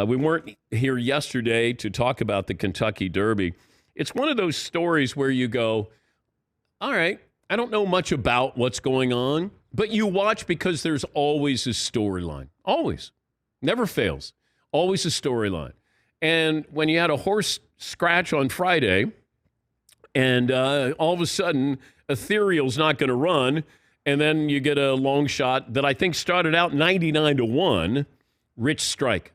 We weren't here yesterday to talk about the Kentucky Derby. It's one of those stories where you go, all right, I don't know much about what's going on, but you watch because there's always a storyline. Always. Never fails. Always a storyline. And when you had a horse scratch on Friday, and all of a sudden, Ethereal's not going to run, and then you get a long shot that I think started out 99-1, Rich Strike.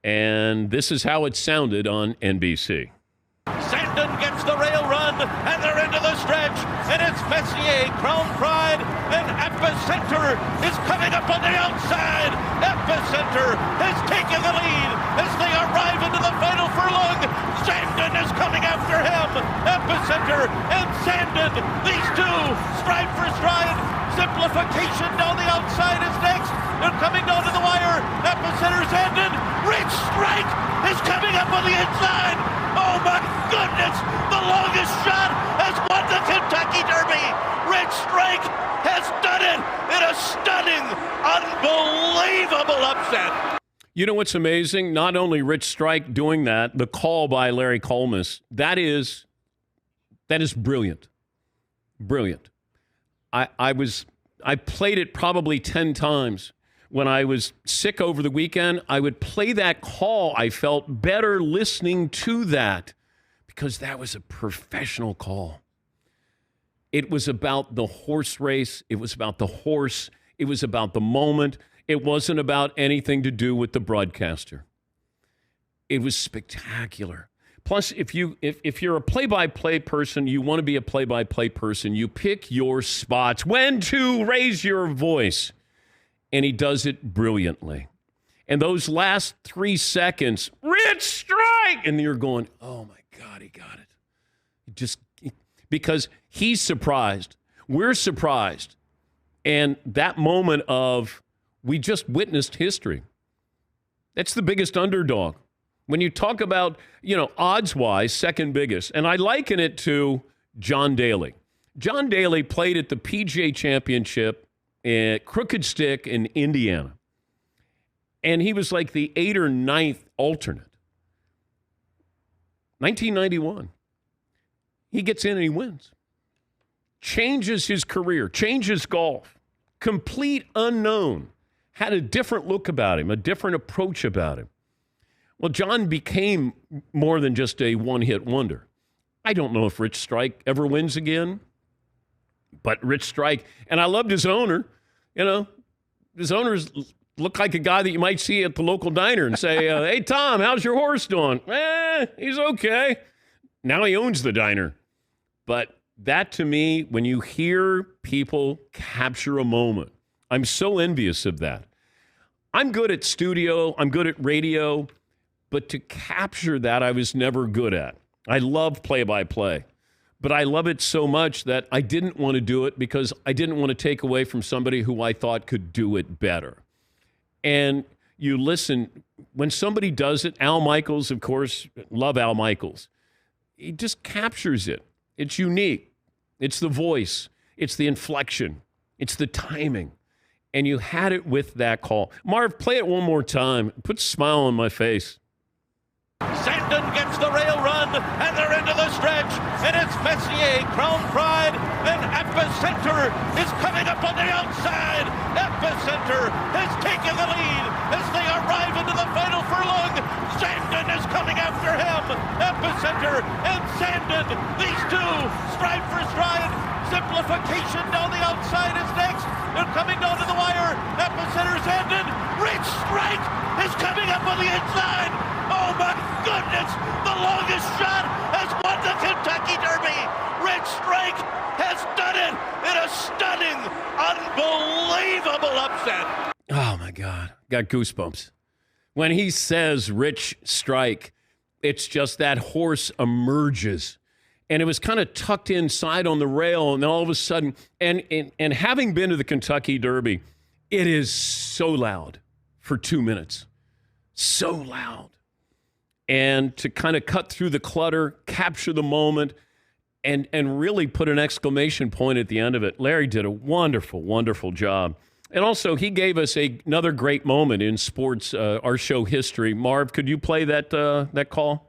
And this is how it sounded on NBC. Sandon gets the rail run, and they're into the stretch, and it's Messier, Crown Pride, and Epicenter is coming up on the outside. Epicenter has taken the lead as they arrive into the final furlong. Sandon is coming after him. Epicenter and Sandon, these two, stride for stride. Simplification down the outside is next. They're coming down to the wire. Epicenter's ended. Rich Strike is coming up on the inside. Oh my goodness! The longest shot has won the Kentucky Derby. Rich Strike has done it in a stunning, unbelievable upset. You know what's amazing? Not only Rich Strike doing that, the call by Larry Colmus, that is brilliant. Brilliant. I played it probably 10 times. When I was sick over the weekend, I would play that call. I felt better listening to that because that was a professional call. It was about the horse race. It was about the horse. It was about the moment. It wasn't about anything to do with the broadcaster. It was spectacular. Plus, if you're a play-by-play person, you want to be a play-by-play person, you pick your spots, when to raise your voice. And he does it brilliantly. And those last 3 seconds, Rich Strike! And you're going, oh my God, he got it. Because he's surprised. We're surprised. And that moment of, we just witnessed history. That's the biggest underdog. When you talk about, odds-wise, second biggest. And I liken it to John Daly. John Daly played at the PGA Championship at Crooked Stick in Indiana. And he was like the 8th or 9th alternate. 1991. He gets in and he wins. Changes his career, changes golf. Complete unknown. Had a different look about him, a different approach about him. Well, John became more than just a one-hit wonder. I don't know if Rich Strike ever wins again. But Rich Strike, and I loved his owner. His owners look like a guy that you might see at the local diner and say, hey, Tom, how's your horse doing? He's okay. Now he owns the diner. But that, to me, when you hear people capture a moment, I'm so envious of that. I'm good at studio. I'm good at radio. But to capture that, I was never good at. I love play-by-play. But I love it so much that I didn't want to do it because I didn't want to take away from somebody who I thought could do it better. And you listen, when somebody does it, Al Michaels, of course, love Al Michaels. He just captures it. It's unique. It's the voice. It's the inflection. It's the timing. And you had it with that call. Marv, play it one more time. Put a smile on my face. Sandon gets the rail run, and they're into the stretch, and it's Messier, Crown Pride, and Epicenter is coming up on the outside. Epicenter has taken the lead as they arrive into the final furlong. Sandon is coming after him. Epicenter and Sandon, these two, stride for stride. Simplification down the outside is next. They're coming down to the wire. Epicenter's ended. Rich Strike is coming up on the inside. Oh my goodness! The longest shot has won the Kentucky Derby. Rich Strike has done it in a stunning, unbelievable upset. Oh my God. Got goosebumps. When he says Rich Strike, it's just that horse emerges. And it was kind of tucked inside on the rail, and then all of a sudden, and having been to the Kentucky Derby, it is so loud for 2 minutes. So loud. And to kind of cut through the clutter, capture the moment, and really put an exclamation point at the end of it. Larry did a wonderful, wonderful job. And also, he gave us another great moment in sports, our show history. Marv, could you play that call?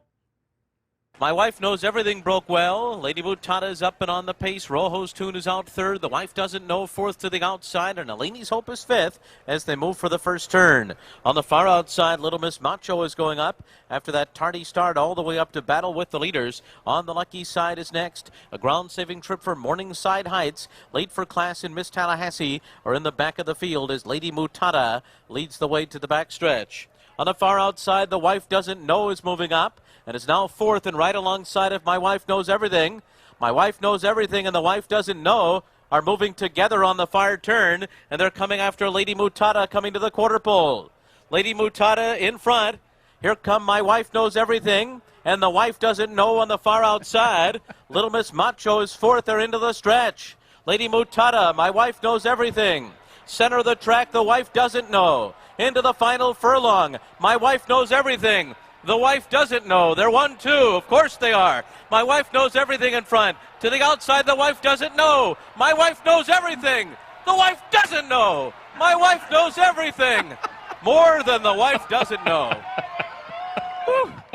My wife knows everything broke well. Lady Mutada is up and on the pace. Rojo's Tune is out third. The wife doesn't know fourth to the outside. And Eleni's Hope is fifth as they move for the first turn. On the far outside, Little Miss Macho is going up after that tardy start all the way up to battle with the leaders. On the lucky side is next. A ground-saving trip for Morningside Heights. Late for class in Miss Tallahassee or in the back of the field as Lady Mutada leads the way to the back stretch. On the far outside, the wife doesn't know is moving up and is now fourth and right alongside of My Wife Knows Everything. My Wife Knows Everything and The Wife Doesn't Know are moving together on the far turn, and they're coming after Lady Mutada coming to the quarter pole. Lady Mutada in front. Here come My Wife Knows Everything and The Wife Doesn't Know on the far outside. Little Miss Macho is fourth. They're into the stretch. Lady Mutada, My Wife Knows Everything. Center of the track, The Wife Doesn't Know. Into the final furlong. My Wife Knows Everything. The Wife Doesn't Know. They're 1-2. Of course they are. My Wife Knows Everything in front. To the outside, The Wife Doesn't Know. My Wife Knows Everything. The Wife Doesn't Know. My Wife Knows Everything. More than The Wife Doesn't Know.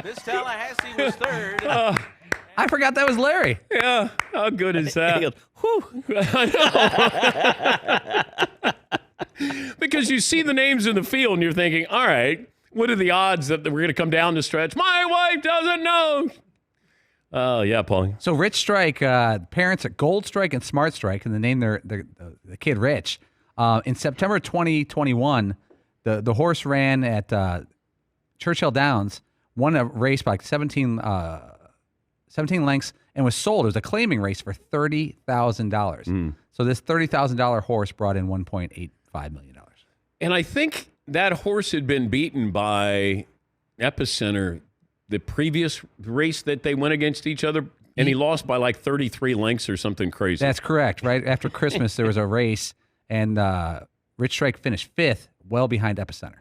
Miss Tallahassee was third. I forgot that was Larry. Yeah. How good is that? Because you see the names in the field and you're thinking, all right, what are the odds that we're going to come down the stretch? My wife doesn't know. Oh, yeah, Paulie. So Rich Strike, parents at Gold Strike and Smart Strike, and they named the kid Rich. In September 2021, the horse ran at Churchill Downs, won a race by 17 lengths, and was sold. It was a claiming race for $30,000. So this $30,000 horse brought in $1.85 million. And I think that horse had been beaten by Epicenter the previous race that they went against each other, and he lost by like 33 lengths or something crazy. That's correct. Right after Christmas, there was a race, and Rich Strike finished fifth, well behind Epicenter.